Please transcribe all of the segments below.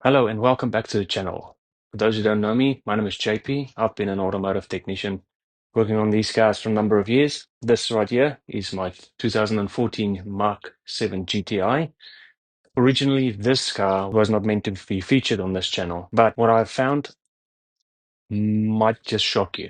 Hello and welcome back to the channel. For those who don't know me, my name is JP. I've been an automotive technician working on these cars for a number of years. This right here is my 2014 Mark 7 GTI. Originally, this car was not meant to be featured on this channel, but what I've found might just shock you.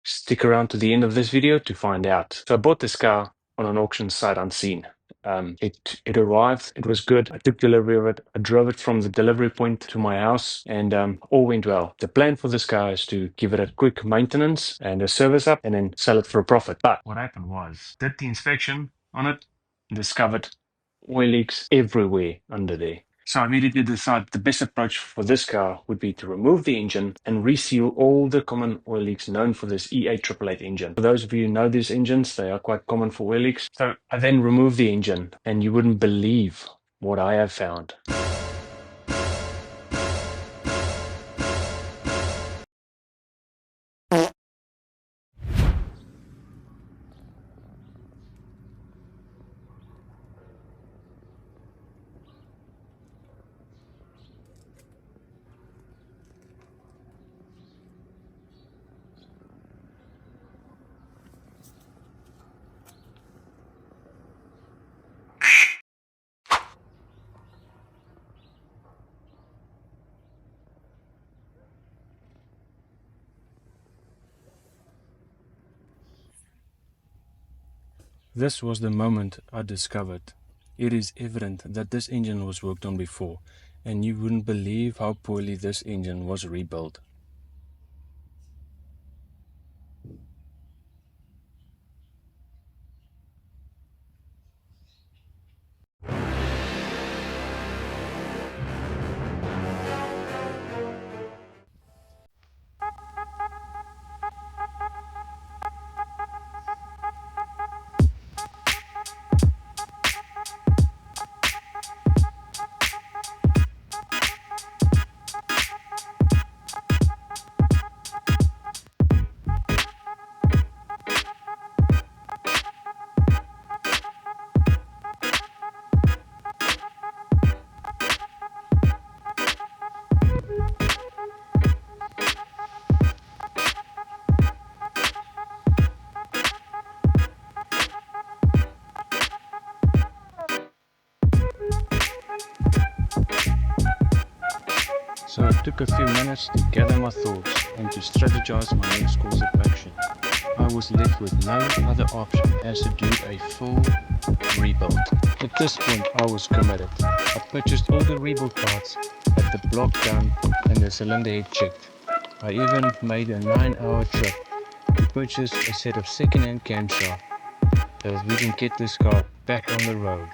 Stick around to the end of this video to find out. So I bought this car on an auction site unseen. It arrived, it was good. I took delivery of it. I drove it from the delivery point to my house and all went well. The plan for this car is to give it a quick maintenance and a service up and then sell it for a profit. But what happened was, did the inspection on it, discovered oil leaks everywhere under there. So I immediately decided the best approach for this car would be to remove the engine and reseal all the common oil leaks known for this E8888 engine. For those of you who know these engines, they are quite common for oil leaks. So I then removed the engine and you wouldn't believe what I have found. This was the moment I discovered. It is evident that this engine was worked on before, and you wouldn't believe how poorly this engine was rebuilt. So it took a few minutes to gather my thoughts and to strategize my next course of action. I was left with no other option as to do a full rebuild. At this point I was committed. I purchased all the rebuild parts, had the block done and the cylinder head checked. I even made a 9-hour trip to purchase a set of second-hand camshaft so that we can get this car back on the road.